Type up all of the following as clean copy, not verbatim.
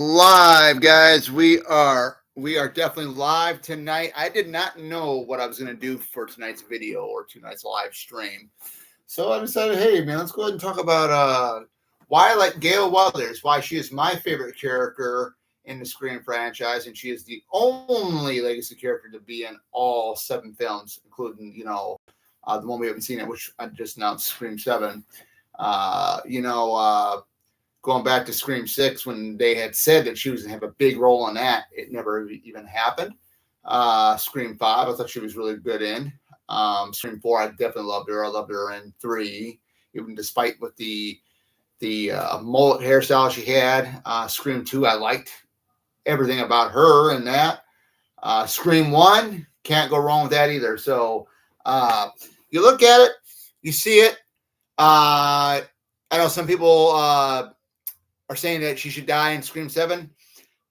Live, guys. We are definitely live tonight. I did not know what I was going to do for tonight's video or tonight's live stream, so I decided, hey man, let's go ahead and talk about why I like Gale Weathers, why she is my favorite character in the Scream franchise, and she is the only legacy character to be in all 7 films, including the one we haven't seen it, which I just announced, Scream 7. Uh, you know. Uh, Going back to Scream 6, when they had said that she was going to have a big role in that, it never even happened. Scream 5, I thought she was really good in. Scream 4, I definitely loved her. I loved her in 3, even despite with the mullet hairstyle she had. Scream 2, I liked everything about her in that. Scream 1, can't go wrong with that either. So you look at it, you see it. I know some people are saying that she should die in Scream 7.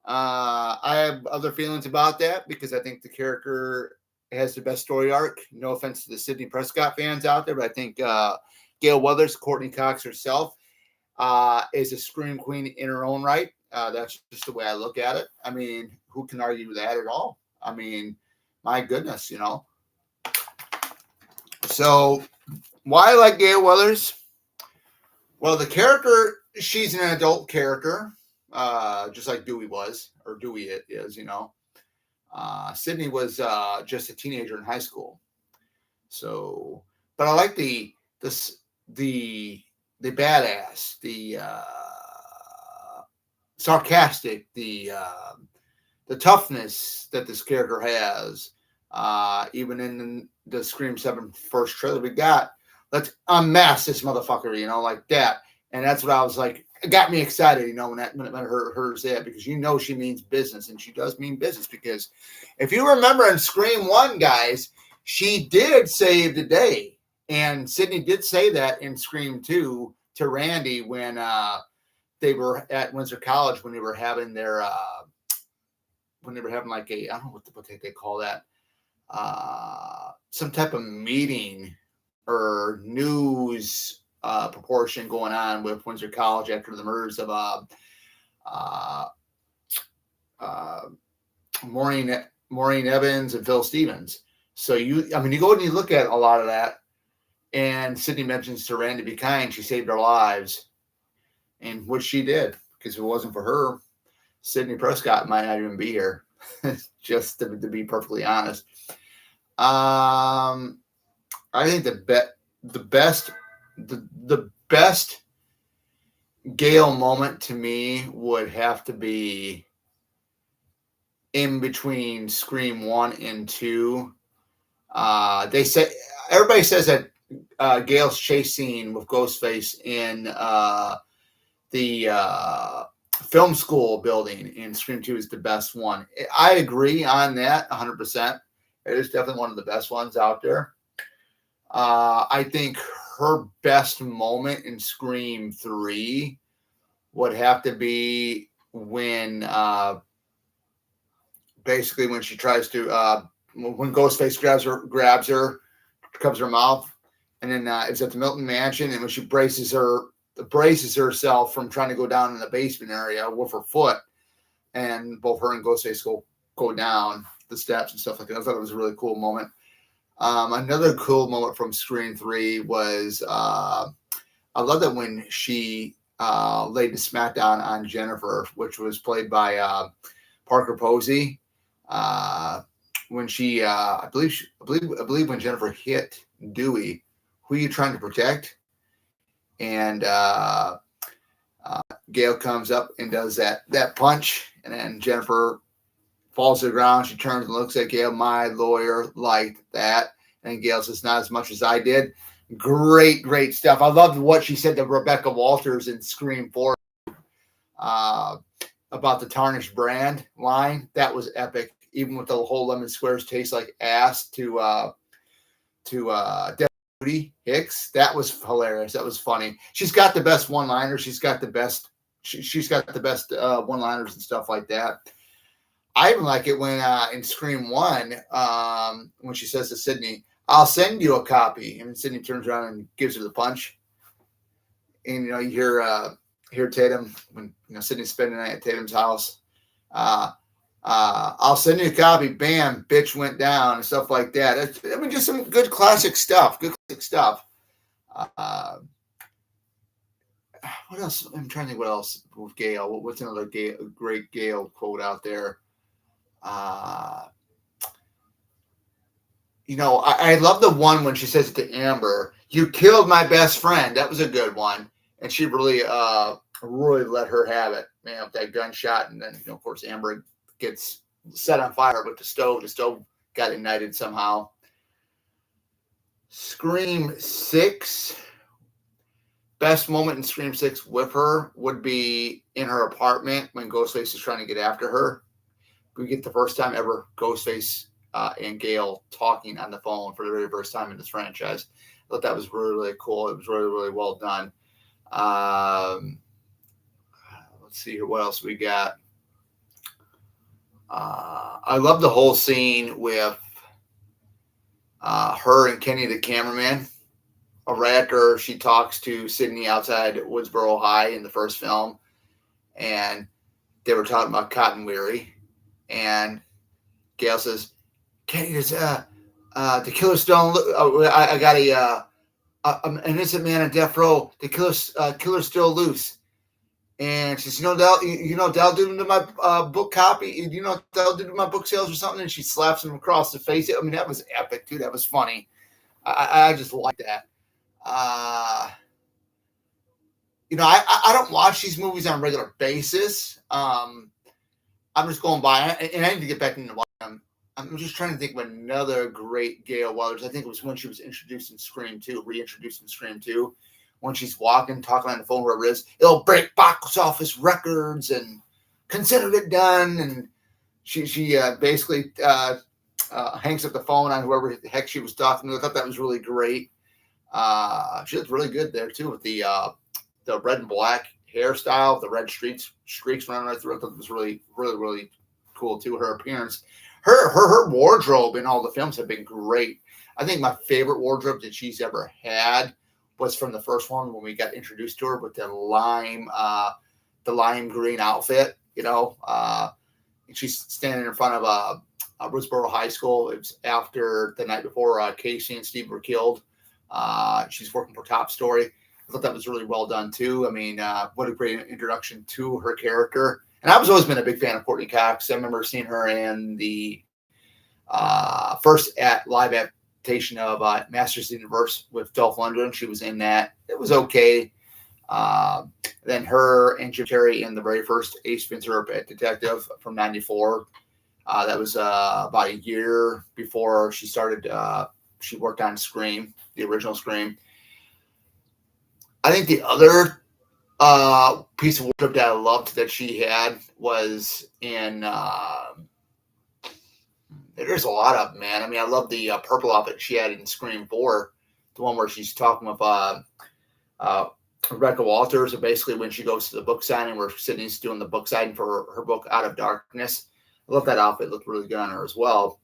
I have other feelings about that because I think the character has the best story arc. No offense to the Sidney Prescott fans out there, but I think Gale Weathers, Courtney Cox herself, is a Scream queen in her own right. That's just the way I look at it. I mean, who can argue that at all? I mean, my goodness. So, why I like Gale Weathers? Well, the character, she's an adult character, just like Dewey was, or Dewey is. Sydney was just a teenager in high school. So, but I like the badass, the sarcastic, the toughness that this character has. Even in the Scream 7 first trailer we got, let's unmask this motherfucker, like that. And that's what I was like, it got me excited, when I heard her say that, because she means business, and she does mean business, because if you remember in Scream 1, guys, she did save the day. And Sydney did say that in Scream 2 to Randy when they were at Windsor College, when they were having their like I don't know what they call that, some type of meeting or news proportion going on with Windsor College after the murders of uh, Maureen Evans and Phil Stevens. So you go and you look at a lot of that, and Sydney mentions to Randy, be kind, she saved our lives, and which she did, because if it wasn't for her, Sidney Prescott might not even be here. Just to be perfectly honest. I think the best Gale moment to me would have to be in between Scream 1 and 2. They say, everybody says that Gale's chase scene with Ghostface in the film school building in Scream 2 is the best one. I agree on that 100%. It is definitely one of the best ones out there. I think her best moment in Scream 3 would have to be when basically when she tries to when Ghostface grabs her, covers her mouth, and then it's at the Milton Mansion, and when she braces herself from trying to go down in the basement area with her foot, and both her and Ghostface go down the steps and stuff like that. I thought it was a really cool moment. Another cool moment from Scream 3 was I love that when she laid the smackdown on Jennifer, which was played by Parker Posey. When she, I believe when Jennifer hit Dewey, who are you trying to protect? And Gale comes up and does that punch, and then Jennifer falls to the ground. She turns and looks at Gale. My lawyer liked that. And Gale says, not as much as I did. Great stuff. I loved what she said to Rebecca Walters in Scream 4 about the tarnished brand line. That was epic. Even with the whole lemon squares taste like ass to Deputy Hicks. That was hilarious. That was funny. She's got the best one-liners. She's got the best one-liners and stuff like that. I even like it when in Scream 1, when she says to Sydney, I'll send you a copy. And Sydney turns around and gives her the punch. And, you hear hear Tatum when Sydney's spending the night at Tatum's house. I'll send you a copy. Bam, bitch went down and stuff like that. I mean, just some good classic stuff. Good classic stuff. What else? I'm trying to think what else with Gale. What's another great Gale quote out there? I love the one when she says to Amber, "You killed my best friend." That was a good one. And she really let her have it, man, with that gunshot. And then, of course, Amber gets set on fire with the stove. The stove got ignited somehow. Scream 6. Best moment in Scream 6 with her would be in her apartment when Ghostface is trying to get after her. We get the first time ever Ghostface and Gale talking on the phone for the very first time in this franchise. I thought that was really, really cool. It was really, really well done. Let's see here. What else we got? I love the whole scene with her and Kenny, the cameraman. Right after she talks to Sydney outside Woodsboro High in the first film, and they were talking about Cotton Weary, and Gale says, "Kenny, does the killer still? I got an innocent man on death row. The killer's still loose." And she says, Del did him to my book copy. Del did him to my book sales or something. And she slaps him across the face. I mean, that was epic, too. That was funny. I just like that. I don't watch these movies on a regular basis. I'm just going by, and I need to get back into watching them. I'm just trying to think of another great Gale Weathers. I think it was when she was introduced in Scream 2, reintroduced in Scream 2, when she's talking on the phone, wherever it is. It'll break box office records and consider it done. And she basically hangs up the phone on whoever the heck she was talking to. I thought that was really great. She looked really good there too with the red and black hairstyle, the red streaks running right through. I thought it was really, really, really cool too. Her appearance, her wardrobe in all the films have been great. I think my favorite wardrobe that she's ever had was from the first one when we got introduced to her with the lime green outfit. She's standing in front of Woodsboro High School. It was after the night before Casey and Steve were killed. She's working for Top Story. I thought that was really well done too. I mean, what a great introduction to her character. And I've always been a big fan of Courtney Cox. I remember seeing her in the first live adaptation of Masters of the Universe with Dolph Lundgren. She was in that. It was okay. Then her and Jim Carrey in the very first Ace Ventura Detective from '94. That was about a year before she started. She worked on Scream, the original Scream. I think the other piece of wardrobe that I loved that she had was in. There's a lot of them, man. I mean, I love the purple outfit she had in Scream 4, the one where she's talking with Rebecca Walters, or basically when she goes to the book signing where Sydney's doing the book signing for her book Out of Darkness. I love that outfit. It looked really good on her as well.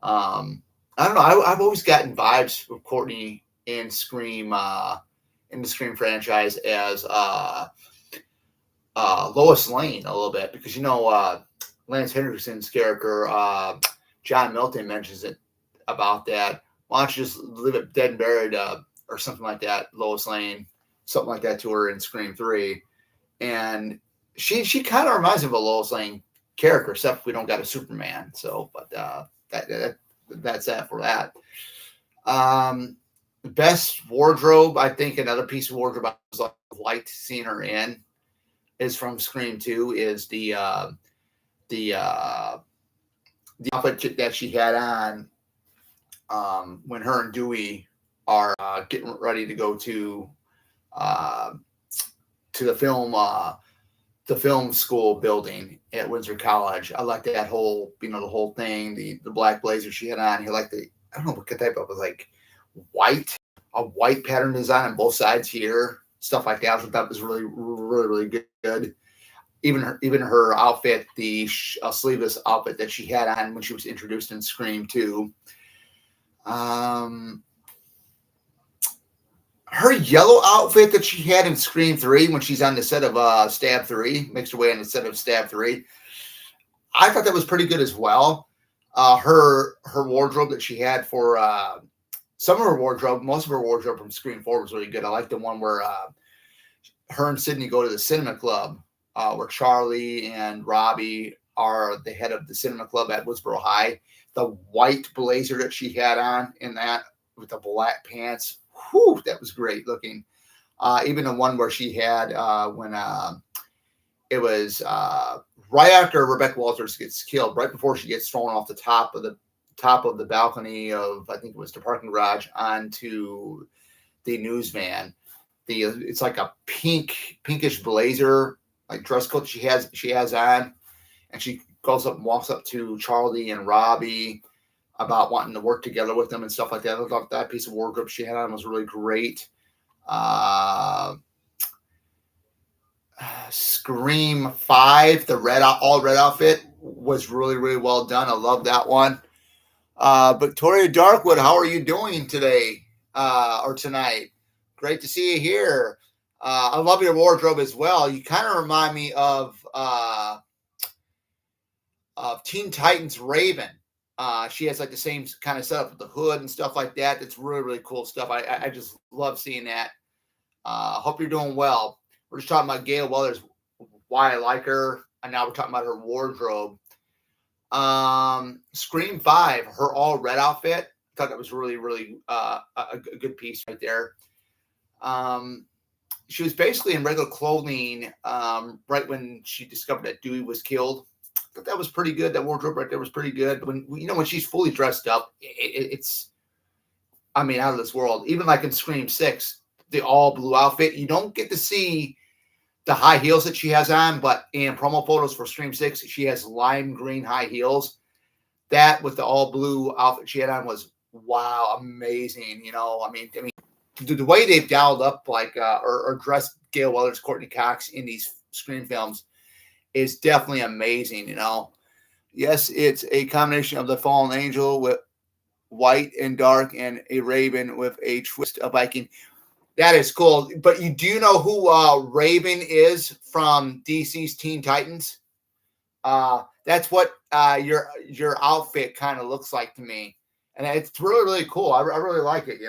I don't know. I've always gotten vibes with Courtney in Scream, in the Scream franchise as Lois Lane a little bit, because Lance Henriksen's character, John Milton, mentions it about that. Why don't you just leave it dead and buried, or something like that, Lois Lane, something like that to her in Scream 3. And she kind of reminds me of a Lois Lane character, except we don't got a Superman. So, but that's that for that. Best wardrobe, I think another piece of wardrobe I liked seeing her in is from Scream 2, is the outfit that she had on when her and Dewey are getting ready to go to the film school building at Windsor College. I like that whole, the whole thing, the black blazer she had on. He liked I don't know what type of, it was like a white pattern design on both sides here, stuff like that. I thought that was really, really, really good. Even her outfit, the sleeveless outfit that she had on when she was introduced in Scream 2. her yellow outfit that she had in Scream 3 when she's on the set of Stab 3, makes her way on the set of Stab 3. I thought that was pretty good as well. Her wardrobe that she had for some of her wardrobe, most of her wardrobe from Scream 4 was really good. I like the one where her and Sydney go to the cinema club, where Charlie and Robbie are the head of the cinema club at Woodsboro High. The white blazer that she had on in that with the black pants, whew, that was great looking. Even the one where she had when it was right after Rebecca Walters gets killed, right before she gets thrown off the top of the balcony of, I think it was the parking garage, onto the news van. It's like a pinkish blazer, like dress coat she has on, and she goes up and walks up to Charlie and Robbie about wanting to work together with them and stuff like that. I thought that piece of wardrobe she had on was really great. Scream 5, the all red outfit was really, really well done. I love that one. Victoria Darkwood, how are you doing today or tonight? Great to see you here. I love your wardrobe as well. You kind of remind me of Teen Titans Raven. She has like the same kind of setup with the hood and stuff like that. That's really, really cool stuff. I just love seeing that. Hope you're doing well. We're just talking about Gale Weathers, why I like her, and now we're talking about her wardrobe. Scream 5, her all red outfit. I thought that was really, really a good piece right there. She was basically in regular clothing right when she discovered that Dewey was killed. I thought that was pretty good. That wardrobe right there was pretty good. When when she's fully dressed up, it's, I mean, out of this world. Even like in Scream 6, the all blue outfit, you don't get to see the high heels that she has on, but in promo photos for Scream 6, she has lime green high heels. That with the all blue outfit she had on was, wow, amazing. I mean, the way they've dialed up like or dressed Gale Weathers, Courtney Cox in these Scream films is definitely amazing. Yes, it's a combination of the fallen angel with white and dark and a raven with a twist of Viking. That is cool. But you do know who Raven is from DC's Teen Titans? That's what your outfit kind of looks like to me, and it's really, really cool. I really like it.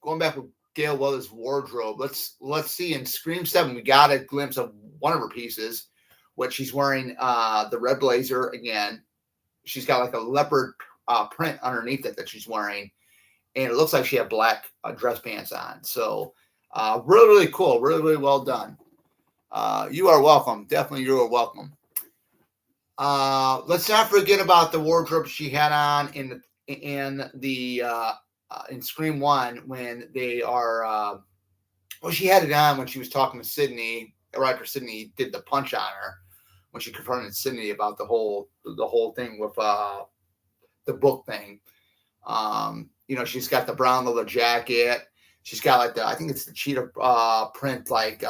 Going back with Gale Weathers' wardrobe, let's see. In Scream 7, we got a glimpse of one of her pieces, which she's wearing the red blazer again. She's got like a leopard print underneath it that she's wearing. And it looks like she had black dress pants on. So really, really cool. Really, really well done. You are welcome. Definitely you are welcome. Let's not forget about the wardrobe she had on in Scream 1 when they are she had it on when she was talking to Sydney, right after Sydney did the punch on her, when she confronted Sydney about the whole thing with the book thing. She's got the brown leather jacket. She's got like I think it's the cheetah print like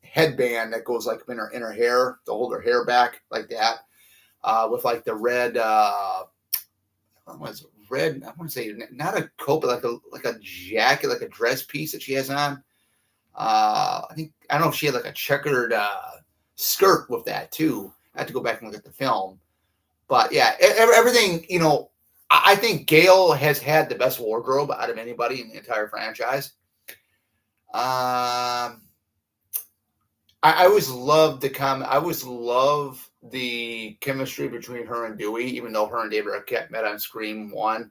headband that goes like in her hair to hold her hair back like that. With like the red, was red? I want to say not a coat, but like a jacket, like a dress piece that she has on. I don't know if she had like a checkered skirt with that too. I have to go back and look at the film, but yeah, everything. I think Gale has had the best wardrobe out of anybody in the entire franchise. I always loved I always love the chemistry between her and Dewey, even though her and David Arquette met on Scream 1.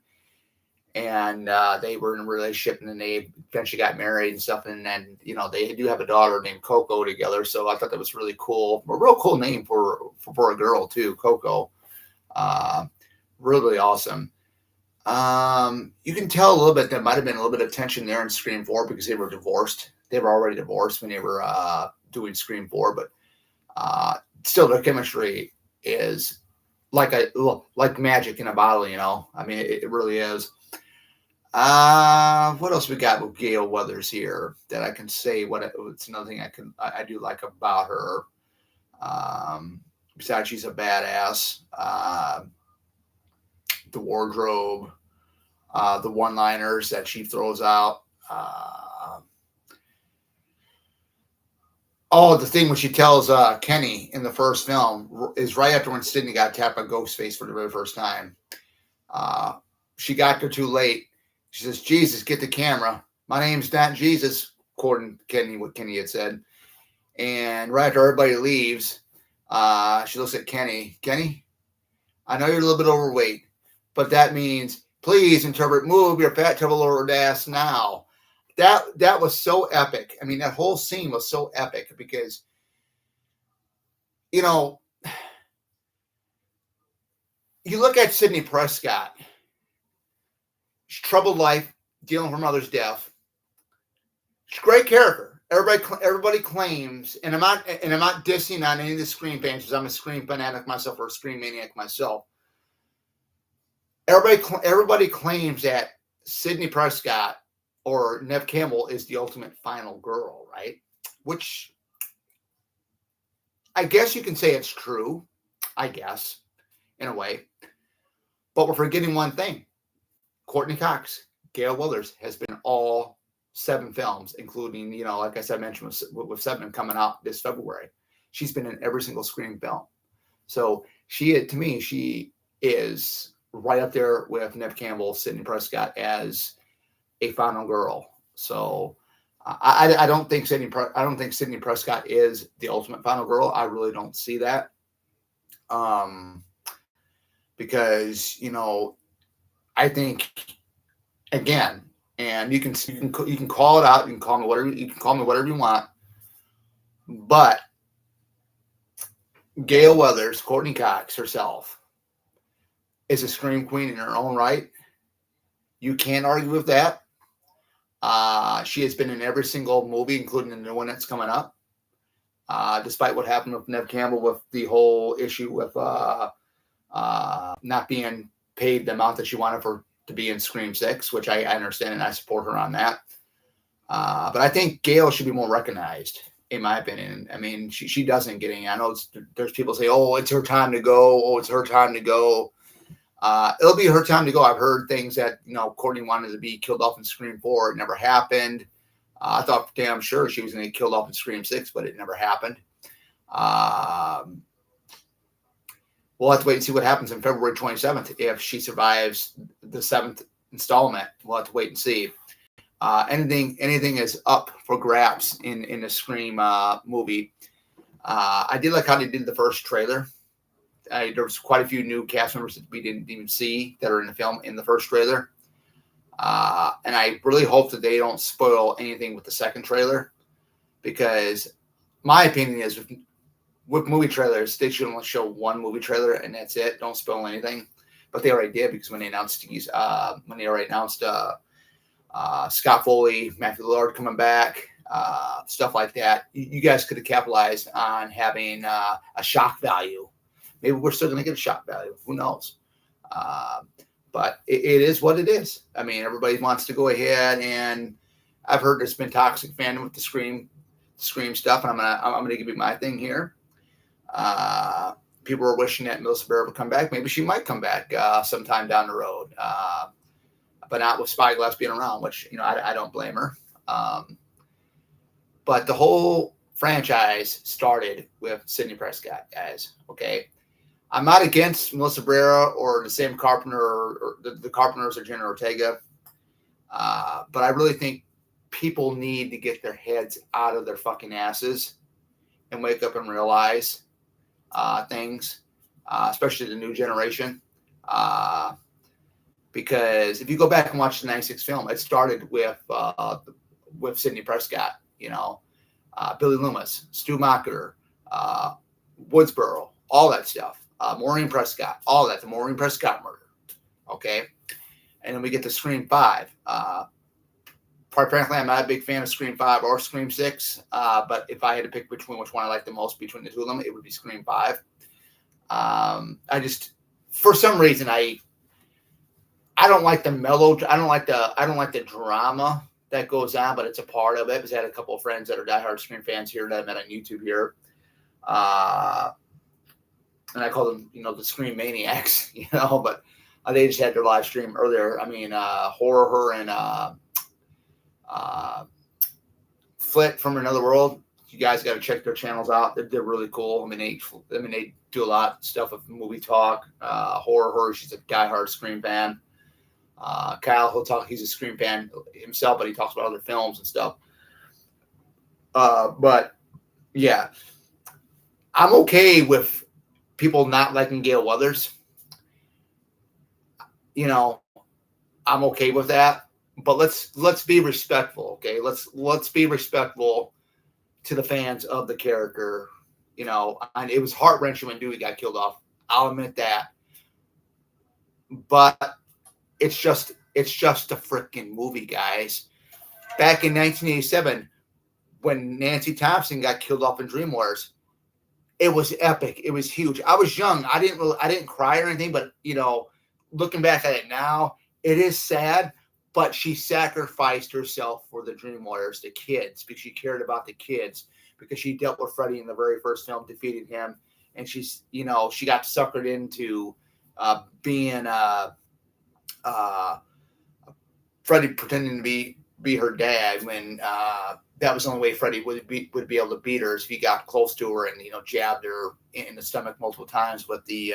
And they were in a relationship, and then they eventually got married and stuff. And then, they do have a daughter named Coco together. So I thought that was really cool. A real cool name for a girl, too, Coco. Really awesome. You can tell a little bit there might have been a little bit of tension there in Scream 4 because they were divorced. They were already divorced when they were doing Scream 4, but still their chemistry is like magic in a bottle, I mean, it really is. What else we got with Gale Weathers here that I can say? It's another thing I do like about her. Besides, she's a badass. The wardrobe, the one-liners that she throws out. Oh, the thing when she tells Kenny in the first film is right after when Sydney got tapped by Ghostface for the very first time. She got there too late. She says, Jesus, get the camera. My name's not Jesus, according to Kenny, what Kenny had said. And right after everybody leaves, she looks at Kenny. Kenny, I know you're a little bit overweight, but that means please interpret, move your fat trouble over ass now. That was so epic. I mean, that whole scene was so epic because, you know, you look at Sidney Prescott, troubled life, dealing with her mother's death. She's a great character. Everybody claims, and I'm not dissing on any of the Scream fans because I'm a Scream fanatic myself or a Scream maniac myself. Everybody claims that Sidney Prescott or Neve Campbell is the ultimate final girl, right? Which I guess you can say it's true, I guess, in a way. But we're forgetting one thing. Courtney Cox, Gale Weathers, has been all 7 films, including, you know, like I said, I mentioned with 7 coming out this February. She's been in every single Scream film. So to me, she is right up there with Neve Campbell, Sidney Prescott as a final girl. So I don't think Sidney Prescott is the ultimate final girl. I really don't see that. Because, you know, I think, again, and you can call it out, you can call me whatever you want, but Gale Weathers, Courtney Cox herself, is a Scream queen in her own right. You can't argue with that. She has been in every single movie, including the new one that's coming up. Despite what happened with Neve Campbell with the whole issue with not being paid the amount that she wanted to be in Scream 6, which I understand and I support her on that. But I think Gale should be more recognized, in my opinion. I mean, she doesn't get any. I know there's people say, oh, it's her time to go. Oh, it's her time to go. It'll be her time to go. I've heard things that, you know, Courtney wanted to be killed off in Scream 4. It never happened. I thought damn sure she was going to get killed off in Scream 6, but it never happened. We'll have to wait and see what happens on February 27th. If she survives the 7th installment, we'll have to wait and see. Anything is up for grabs in the Scream movie. I did like how they did the first trailer. There was quite a few new cast members that we didn't even see that are in the film in the first trailer. And I really hope that they don't spoil anything with the second trailer, because my opinion is with movie trailers, they should only show one movie trailer and that's it. Don't spoil anything. But they already did, because when they announced Scott Foley, Matthew Lillard coming back, stuff like that, you guys could have capitalized on having a shock value. Maybe we're still going to get a shock value. Who knows? But it is what it is. I mean, everybody wants to go ahead, and I've heard there's been toxic fandom with the Scream stuff, and I'm gonna give you my thing here. People are wishing that Melissa Barrera would come back. Maybe she might come back sometime down the road, but not with Spyglass being around, which, you know, I don't blame her. But the whole franchise started with Sidney Prescott, guys. Okay. I'm not against Melissa Barrera or the Sam Carpenter or the Carpenters or Jenna Ortega. But I really think people need to get their heads out of their fucking asses and wake up and realize things, especially the new generation. Because if you go back and watch the 96 film, it started with Sidney Prescott, you know, Billy Loomis, Stu Macher, Woodsboro, all that stuff. Maureen Prescott, all that, the Maureen Prescott murder. Okay. And then we get to Scream 5. Quite frankly, I'm not a big fan of Scream 5 or Scream 6. But if I had to pick between which one I like the most between the two of them, it would be Scream 5. I just, for some reason, I don't like the I don't like the drama that goes on, but it's a part of it, because I had a couple of friends that are diehard Scream fans here that I met on YouTube here. And I call them, you know, the Scream maniacs, you know, but they just had their live stream earlier. I mean, Horror and Flit from Another World. You guys got to check their channels out. They're really cool. They do a lot of stuff with movie talk, horror. She's a diehard Scream fan. Kyle, he's a Scream fan himself, but he talks about other films and stuff. But yeah, I'm okay with people not liking Gale Weathers. I'm okay with that. But let's be respectful, okay? Let's be respectful to the fans of the character. And it was heart-wrenching when Dewey got killed off. I'll admit that. But it's just a freaking movie, guys. Back in 1987, when Nancy Thompson got killed off in Dream Wars, it was epic. It was huge. I was young. I didn't cry or anything, but looking back at it now, it is sad. But she sacrificed herself for the Dream Warriors, the kids, because she cared about the kids, because she dealt with Freddy in the very first film, defeated him, and she got suckered into being Freddy pretending to be her dad when that was the only way Freddy would be able to beat her is if he got close to her and jabbed her in the stomach multiple times with the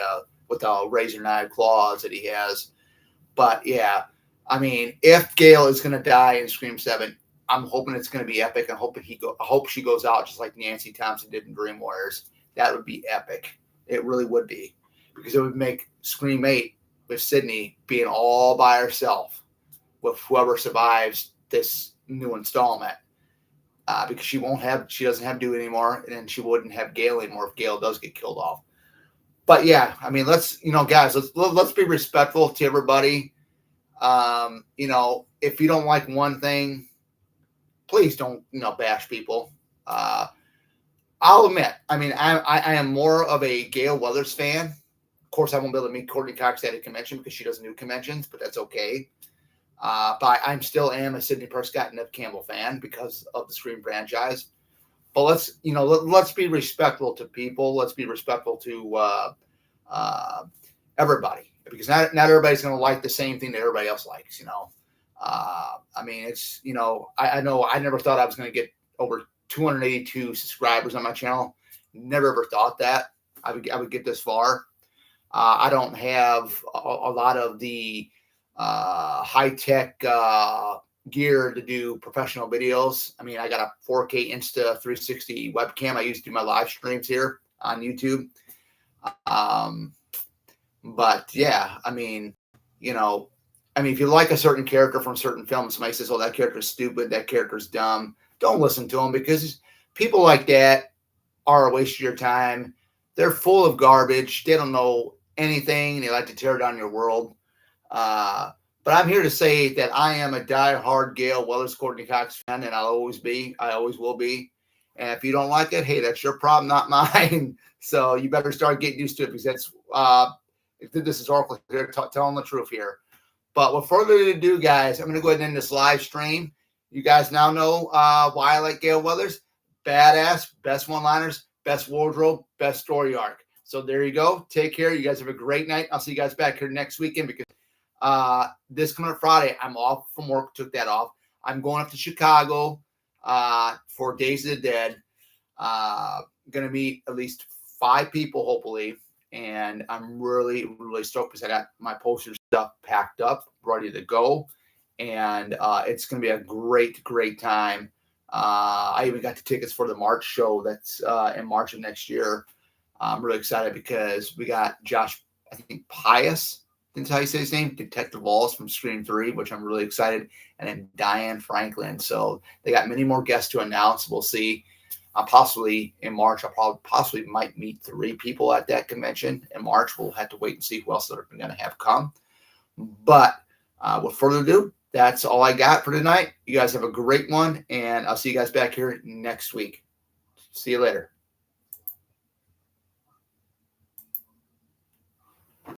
razor knife claws that he has. But yeah. I mean, if Gale is going to die in Scream 7, I'm hoping it's going to be epic. I hope she goes out just like Nancy Thompson did in Dream Warriors. That would be epic. It really would be, because it would make Scream 8 with Sydney being all by herself with whoever survives this new installment, because she doesn't have Dewey anymore, and then she wouldn't have Gale anymore if Gale does get killed off. But yeah, I mean, guys, let's be respectful to everybody. If you don't like one thing, please don't, bash people. I'll admit, I mean, I am more of a Gale Weathers fan. Of course, I won't be able to meet Courtney Cox at a convention because she doesn't do conventions, but that's okay. But I still am a Sidney Prescott and Neve Campbell fan because of the Scream franchise. But let's be respectful to people. Let's be respectful to everybody, because not everybody's going to like the same thing that everybody else likes. I mean, it's I know I never thought I was going to get over 282 subscribers on my channel. Never ever thought that I would get this far. I don't have a lot of the high-tech gear to do professional videos. I mean, I got a 4K Insta 360 webcam I use to do my live streams here on YouTube. But yeah, I mean, if you like a certain character from a certain film, somebody says, "Oh, that character's stupid, that character's dumb," don't listen to them, because people like that are a waste of your time. They're full of garbage. They don't know anything. They like to tear down your world. But I'm here to say that I am a die-hard Gale Weathers Courtney Cox fan, and I'll always be. I always will be. And if you don't like it, hey, that's your problem, not mine. So you better start getting used to it, because that's this is Oracle here telling the truth here. But with further ado, guys, I'm going to go ahead and end this live stream. You guys now know why I like Gale Weathers. Badass, best one-liners, best wardrobe, best story arc. So there you go. Take care. You guys have a great night. I'll see you guys back here next weekend, because this coming Friday, I'm off from work. Took that off. I'm going up to Chicago for Days of the Dead. Going to meet at least 5 people, hopefully. And I'm really, really stoked, because I got my poster stuff packed up, ready to go. And it's going to be a great, great time. I even got the tickets for the March show that's in March of next year. I'm really excited because we got Josh, I think, Pius, that's how you say his name, Detective Walls from Scream 3, which I'm really excited. And then Diane Franklin. So they got many more guests to announce. We'll see. Possibly in March, possibly might meet 3 people at that convention in March. We'll have to wait and see who else they're going to have come. But with further ado, that's all I got for tonight. You guys have a great one, and I'll see you guys back here next week. See you later.